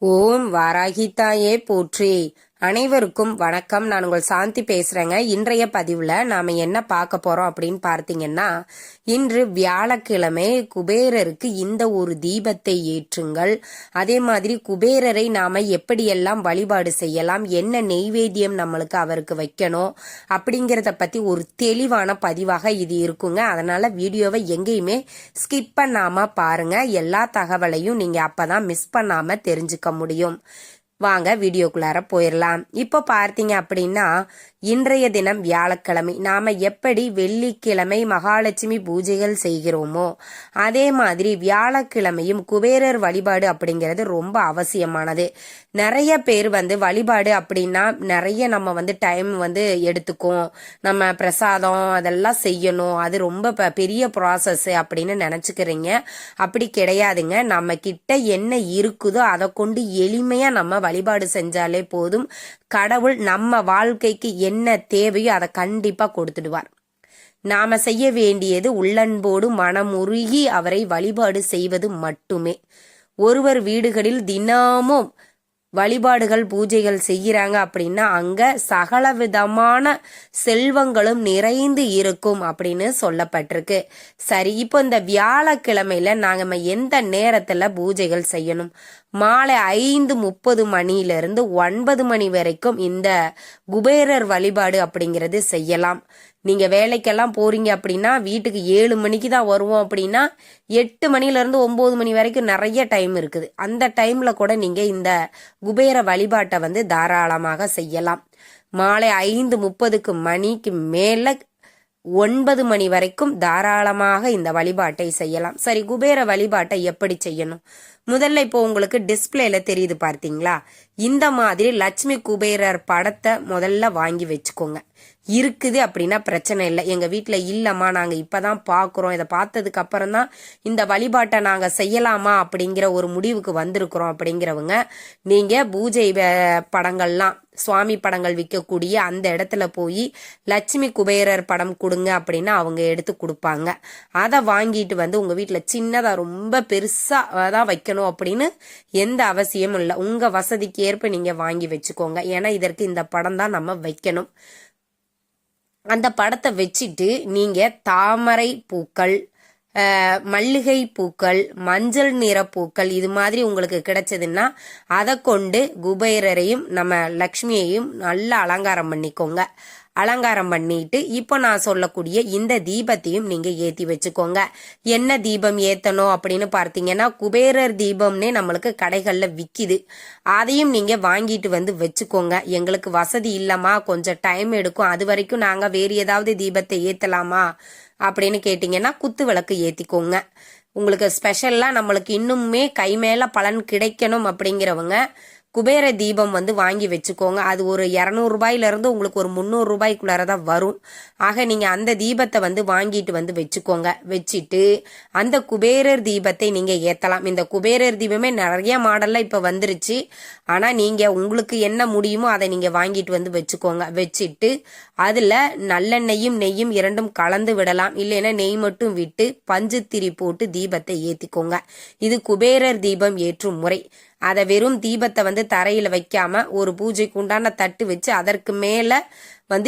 ஓம் வாராகித்தாயே போற்றி. அனைவருக்கும் வணக்கம். நான் உங்கள் சாந்தி பேசுறேங்க. இன்றைய பதிவுல நாம என்ன பார்க்க போறோம் அப்படின்னு பார்த்தீங்கன்னா, இன்று வியாழக்கிழமை குபேரருக்கு இந்த ஒரு தீபத்தை ஏற்றுங்கள். அதே மாதிரி குபேரரை நாம எப்படியெல்லாம் வழிபாடு செய்யலாம், என்ன நெய்வேத்தியம் நம்மளுக்கு அவருக்கு வைக்கணும் அப்படிங்கிறத பத்தி ஒரு தெளிவான பதிவாக இது இருக்குங்க. அதனால வீடியோவை எங்கேயுமே ஸ்கிப் பண்ணாம பாருங்க. எல்லா தகவலையும் நீங்க அப்பதான் மிஸ் பண்ணாம தெரிஞ்சுக்க முடியும். வாங்க வீடியோக்குள்ளார போயிடலாம். இப்போ பார்த்தீங்க அப்படின்னா, இன்றைய தினம் வியாழக்கிழமை. நாம எப்படி வெள்ளிக்கிழமை மகாலட்சுமி பூஜைகள் செய்கிறோமோ அதே மாதிரி வியாழக்கிழமையும் குபேரர் வழிபாடு அப்படிங்கிறது ரொம்ப அவசியமானது. நிறைய பேர் வழிபாடு அப்படின்னா நிறைய நம்ம டைம் எடுத்துக்கும், நம்ம பிரசாதம் அதெல்லாம் செய்யணும், அது ரொம்ப பெரிய ப்ராசஸ் அப்படின்னு நினைச்சுக்கிறீங்க. அப்படி கிடையாதுங்க. நம்ம கிட்ட என்ன இருக்குதோ அதை கொண்டு எளிமையா நம்ம வழிபாடு செஞ்சாலே போதும். கடவுள் நம்ம வாழ்க்கைக்கு என்ன தேவையோ அதை கண்டிப்பா கொடுத்துடுவார். நாம செய்ய வேண்டியது உள்ளன்போடு மனமுருகி அவரை வழிபாடு செய்வது மட்டுமே. ஒருவர் வீடுகளில் தினமும் வழிபாடுகள் பூஜைகள் செய்கிறாங்க அப்படின்னா அங்க சகல விதமான செல்வங்களும் நிறைந்து இருக்கும் அப்படின்னு சொல்லப்பட்டிருக்கு. சரி, இப்போ இந்த வியாழக்கிழமையில நாங்க எந்த நேரத்துல பூஜைகள் செய்யணும்? மாலை 5:30 மணியிலிருந்து 9 மணி வரைக்கும் இந்த குபேரர் வழிபாடு அப்படிங்கிறது செய்யலாம். நீங்க வேலைக்கெல்லாம் போறீங்க அப்படின்னா வீட்டுக்கு 7 மணிக்கு தான் வருவோம் அப்படின்னா 8 மணிலிருந்து 9 மணி வரைக்கும் நிறைய டைம் இருக்குது. அந்த டைம்ல கூட நீங்க இந்த குபேர வழிபாட்டை தாராளமாக செய்யலாம். மாலை 5:30 மணிக்கு மேல 9 மணி வரைக்கும் தாராளமாக இந்த வழிபாட்டை செய்யலாம். சரி, குபேர வழிபாட்டை எப்படி செய்யணும்? முதல்ல இப்போ உங்களுக்கு டிஸ்பிளேல தெரியுது பார்த்தீங்களா? இந்த மாதிரி லட்சுமி குபேரர் படத்தை முதல்ல வாங்கி வச்சுக்கோங்க. இருக்குது அப்படின்னா பிரச்சனை இல்லை. எங்க வீட்டுல இல்லம்மா, நாங்க இப்பதான் பாக்குறோம், இதை பார்த்ததுக்கு அப்புறம் தான் இந்த வழிபாட்டை நாங்க செய்யலாமா அப்படிங்கிற ஒரு முடிவுக்கு வந்திருக்கிறோம் அப்படிங்கிறவங்க, நீங்க பூஜை படங்கள்லாம் சுவாமி படங்கள் விற்கக்கூடிய அந்த இடத்துல போய் லட்சுமி குபேரர் படம் கொடுங்க அப்படின்னா அவங்க எடுத்து கொடுப்பாங்க. அதை வாங்கிட்டு உங்க வீட்டுல சின்னதா ரொம்ப பெருசா தான் வைக்கணும் அப்படின்னு எந்த அவசியமும் இல்லை. உங்க வசதிக்கு ஏற்ப நீங்க வாங்கி வச்சுக்கோங்க. ஏன்னா இதற்கு இந்த படம் தான் நம்ம வைக்கணும். அந்த படத்தை வச்சுட்டு நீங்க தாமரை பூக்கள், மல்லிகை பூக்கள், மஞ்சள் நிற பூக்கள் இது மாதிரி உங்களுக்கு கிடைச்சதுன்னா அதை கொண்டு குபேரரையும் நம்ம லக்ஷ்மியையும் நல்லா அலங்காரம் பண்ணிக்கோங்க. அலங்காரம் பண்ணிட்டு இப்போ நான் சொல்லக்கூடிய இந்த தீபத்தையும் நீங்க ஏத்தி வச்சுக்கோங்க. என்ன தீபம் ஏத்தணும் அப்படின்னு பார்த்தீங்கன்னா, குபேரர் தீபம்னே நம்மளுக்கு கடைகள்ல விக்குது. அதையும் நீங்க வாங்கிட்டு வச்சுக்கோங்க. எங்களுக்கு வசதி இல்லம்மா, கொஞ்சம் டைம் எடுக்கும், அது வரைக்கும் நாங்க வேறு ஏதாவது தீபத்தை ஏத்தலாமா அப்படின்னு கேட்டீங்கன்னா குத்து விளக்கு ஏத்திக்கோங்க. உங்களுக்கு ஸ்பெஷல்லா நம்மளுக்கு இன்னுமே கை மேல பலன் கிடைக்கணும் அப்படிங்கிறவங்க குபேர தீபம் வாங்கி வச்சுக்கோங்க. அது ஒரு 200 ரூபாயில இருந்து உங்களுக்கு ஒரு 300 ரூபாய்க்குள்ளாரதான் வரும். ஆக நீங்க அந்த தீபத்தை வாங்கிட்டு வச்சுக்கோங்க. வச்சுட்டு அந்த குபேரர் தீபத்தை நீங்க ஏத்தலாம். இந்த குபேரர் தீபமே நிறைய மாடல்ல இப்ப வந்துருச்சு. ஆனா நீங்க உங்களுக்கு என்ன முடியுமோ அதை நீங்க வாங்கிட்டு வச்சுக்கோங்க. வச்சுட்டு அதுல நல்லெண்ணெயும் நெய்யும் இரண்டும் கலந்து விடலாம். இல்லைன்னா நெய் மட்டும் விட்டு பஞ்சுத்திரி போட்டு தீபத்தை ஏத்திக்கோங்க. இது குபேரர் தீபம் ஏற்றும் முறை. அதை வெறும் தீபத்தை தரையில வைக்காம ஒரு பூஜைக்கு உண்டான தட்டு வச்சு அதற்கு மேல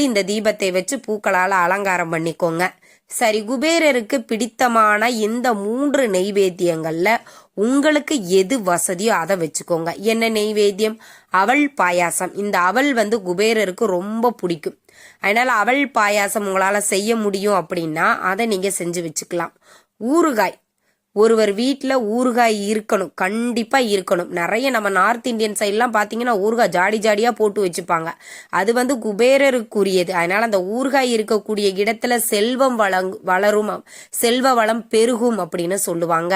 இந்த தீபத்தை வச்சு பூக்களால அலங்காரம் பண்ணிக்கோங்க. சரி, குபேரருக்கு பிடித்தமான இந்த 3 நெய்வேத்தியங்கள்ல உங்களுக்கு எது வசதியோ அதை வச்சுக்கோங்க. என்ன நெய்வேத்தியம்? அவல் பாயாசம். இந்த அவல் குபேரருக்கு ரொம்ப பிடிக்கும். அதனால அவல் பாயாசம் உங்களால செய்ய முடியும் அப்படின்னா அதை நீங்க செஞ்சு வச்சுக்கலாம். ஊறுகாய், ஒருவர் வீட்டில் ஊறுகாய் இருக்கணும், கண்டிப்பா இருக்கணும். நிறைய நம்ம நார்த் இந்தியன் சைட்லாம் பார்த்தீங்கன்னா ஊறுகாய் ஜாடி ஜாடியா போட்டு வச்சுப்பாங்க. அது குபேரருக்குரியது. அதனால அந்த ஊறுகாய் இருக்கக்கூடிய இடத்துல செல்வம் வளரும், செல்வ வளம் பெருகும் அப்படின்னு சொல்லுவாங்க.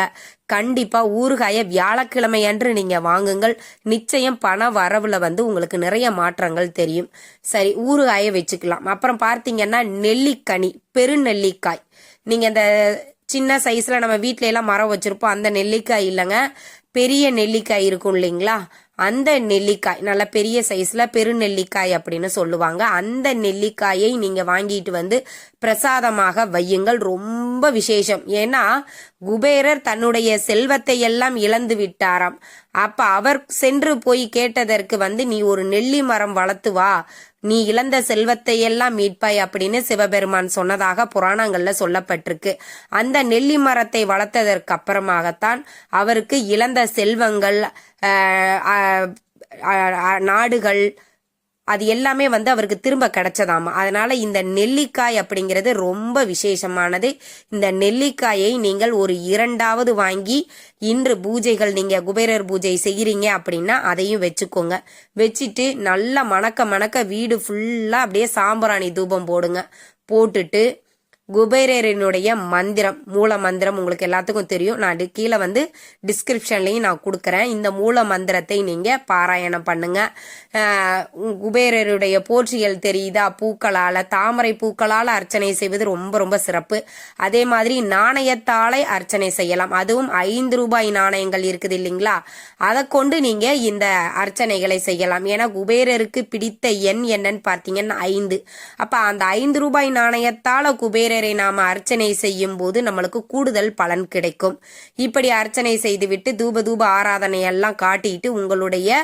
கண்டிப்பா ஊறுகாய வியாழக்கிழமை அன்று நீங்க வாங்குங்கள். நிச்சயம் பண வரவுல உங்களுக்கு நிறைய மாற்றங்கள் தெரியும். சரி, ஊறுகாய வச்சுக்கலாம். அப்புறம் பார்த்தீங்கன்னா நெல்லிக்கனி, பெருநெல்லிக்காய். நீங்க இந்த சின்ன சைஸ்ல நம்ம வீட்ல எல்லாம் மரம் வச்சிருப்போம், அந்த நெல்லிக்காய் இல்லைங்க, பெரிய நெல்லிக்காய் இருக்கும் இல்லைங்களா, அந்த நெல்லிக்காய் நல்ல பெரிய சைஸ்ல பெருநெல்லிக்காய் அப்படின்னு சொல்லுவாங்க. அந்த நெல்லிக்காயை நீங்க வாங்கிட்டு பிரசாதமாக வையுங்கள். ரொம்ப விசேஷம். ஏன்னா குபேரர் தன்னுடைய செல்வத்தை எல்லாம் இழந்து விட்டாராம். அப்ப அவர் சென்று போய் கேட்டதற்கு நீ ஒரு நெல்லி மரம் வளர்த்து வா, நீ இழந்த செல்வத்தை எல்லாம் மீட்பாய் அப்படின்னு சிவபெருமான் சொன்னதாக புராணங்கள்ல சொல்லப்பட்டிருக்கு. அந்த நெல்லி மரத்தை வளர்த்ததற்கு அப்புறமாகத்தான் அவருக்கு இழந்த செல்வங்கள், நாடுகள், அது எல்லாமே அவருக்கு திரும்ப கிடைச்சதாமா. அதனால இந்த நெல்லிக்காய் அப்படிங்கிறது ரொம்ப விசேஷமானது. இந்த நெல்லிக்காயை நீங்கள் ஒரு 2வது வாங்கி இன்று பூஜைகள், நீங்க குபேரர் பூஜை செய்கிறீங்க அப்படின்னா அதையும் வச்சுக்கோங்க. வச்சுட்டு நல்லா மணக்க மணக்க வீடு ஃபுல்லா அப்படியே சாம்பிராணி தூபம் போடுங்க. போட்டுட்டு குபேரரினுடைய மந்திரம், மூல மந்திரம் உங்களுக்கு எல்லாத்துக்கும் தெரியும். நான் கீழே டிஸ்கிரிப்ஷன்லையும் நான் கொடுக்குறேன். இந்த மூல மந்திரத்தை நீங்க பாராயணம் பண்ணுங்க. குபேரருடைய போற்றியல் தெரியுதா? பூக்களால, தாமரை பூக்களால் அர்ச்சனை செய்வது ரொம்ப ரொம்ப சிறப்பு. அதே மாதிரி நாணயத்தாலே அர்ச்சனை செய்யலாம். அதுவும் 5 ரூபாய் நாணயங்கள் இருக்குது இல்லைங்களா, அதை கொண்டு நீங்க இந்த அர்ச்சனைகளை செய்யலாம். ஏன்னா குபேரருக்கு பிடித்த எண் என்னன்னு பார்த்தீங்கன்னா 5. அப்ப அந்த 5 ரூபாய் நாணயத்தால குபேரரை நாம அர்ச்சனை செய்யும் போது நம்மளுக்கு கூடுதல் பலன் கிடைக்கும். இப்படி அர்ச்சனை செய்துவிட்டு தூப ஆராதனை எல்லாம் காட்டிட்டு உங்களுடைய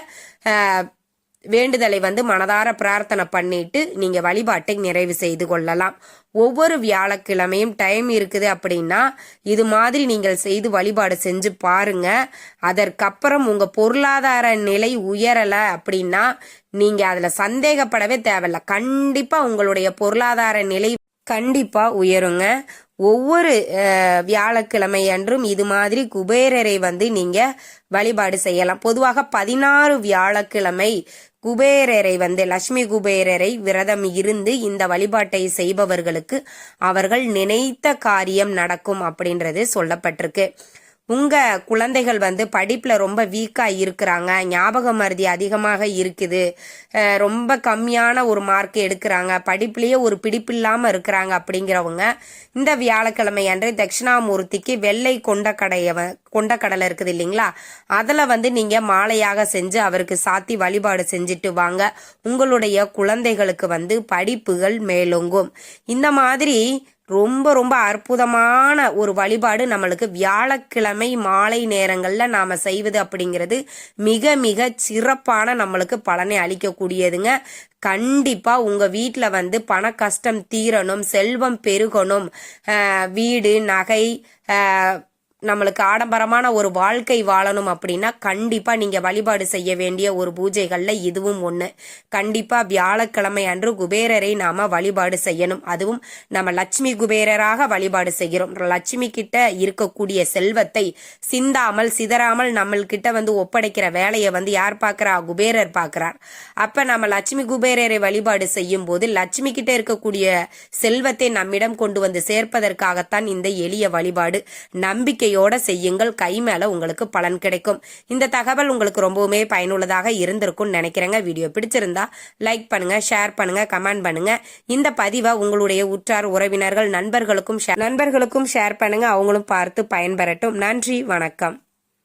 வேண்டுதலை மனதார பிரார்த்தனை பண்ணிட்டு நீங்க வழிபாட்டை நிறைவு செய்து கொள்ளலாம். ஒவ்வொரு வியாழக்கிழமையும் டைம் இருக்குது அப்படின்னா இது மாதிரி நீங்கள் செய்து வழிபாடு செஞ்சு பாருங்க. அதற்கப்புறம் உங்க பொருளாதார நிலை உயரல அப்படின்னா நீங்க அதுல சந்தேகப்படவே தேவையில்ல. கண்டிப்பா உங்களுடைய பொருளாதார நிலை கண்டிப்பா உயருங்க. ஒவ்வொரு வியாழக்கிழமை அன்றும் இது மாதிரி குபேரரை நீங்க வழிபாடு செய்யலாம். பொதுவாக 16 வியாழக்கிழமை குபேரரை லட்சுமி குபேரரை விரதம் இருந்து இந்த வழிபாட்டை செய்பவர்களுக்கு அவர்கள் நினைத்த காரியம் நடக்கும் அப்படின்றது சொல்லப்பட்டிருக்கு. உங்க குழந்தைகள் படிப்புல ரொம்ப வீக்கா இருக்கிறாங்க, ஞாபக மறதி அதிகமாக இருக்குது, ரொம்ப கம்மியான ஒரு மார்க் எடுக்கிறாங்க, படிப்புலயே ஒரு பிடிப்பில்லாம இருக்கிறாங்க அப்படிங்கிறவங்க இந்த வியாழக்கிழமை அன்று தட்சிணாமூர்த்திக்கு வெள்ளை கொண்டக்கடலை இருக்குது இல்லைங்களா, அதுல நீங்க மாலையாக செஞ்சு அவருக்கு சாத்தி வழிபாடு செஞ்சுட்டு வாங்க. உங்களுடைய குழந்தைகளுக்கு படிப்புகள் மேலோங்கும். இந்த மாதிரி ரொம்ப ரொம்ப அற்புதமான ஒரு வழிபாடு நம்மளுக்கு வியாழக்கிழமை மாலை நேரங்கள்ல நாம செய்வது அப்படிங்கிறது மிக மிக சிறப்பான நம்மளுக்கு பலனை அளிக்கக்கூடியதுங்க. கண்டிப்பா உங்க வீட்டுல பண கஷ்டம் தீரணும், செல்வம் பெருகணும், வீடு நகை, நம்மளுக்கு ஆடம்பரமான ஒரு வாழ்க்கை வாழணும் அப்படின்னா கண்டிப்பா நீங்க வழிபாடு செய்ய வேண்டிய ஒரு பூஜைகள்ல இதுவும் ஒண்ணு. கண்டிப்பா வியாழக்கிழமை அன்று குபேரரை நாம வழிபாடு செய்யணும். அதுவும் நம்ம லட்சுமி குபேரராக வழிபாடு செய்கிறோம். லட்சுமி கிட்ட இருக்கக்கூடிய செல்வத்தை சிந்தாமல் சிதறாமல் நம்மள்கிட்ட ஒப்படைக்கிற வேலையை யார் பார்க்கிறா? குபேரர் பார்க்கிறார். அப்ப நம்ம லட்சுமி குபேரரை வழிபாடு செய்யும் போது லட்சுமி கிட்ட இருக்கக்கூடிய செல்வத்தை நம்மிடம் கொண்டு சேர்ப்பதற்காகத்தான் இந்த எளிய வழிபாடு. நம்பிக்கை செய்யுங்கள், கை மேல உங்களுக்கு பலன் கிடைக்கும். இந்த தகவல் உங்களுக்கு ரொம்பவுமே பயனுள்ளதாக இருந்திருக்கும் நினைக்கிறேங்க. வீடியோ பிடிச்சிருந்தா லைக் பண்ணுங்க, ஷேர் பண்ணுங்க, கமெண்ட் பண்ணுங்க. இந்த பதிவை உங்களுடைய உற்றார் உறவினர்கள் நண்பர்களுக்கும் ஷேர் பண்ணுங்க. அவங்களும் பார்த்து பயன்பெறட்டும். நன்றி, வணக்கம்.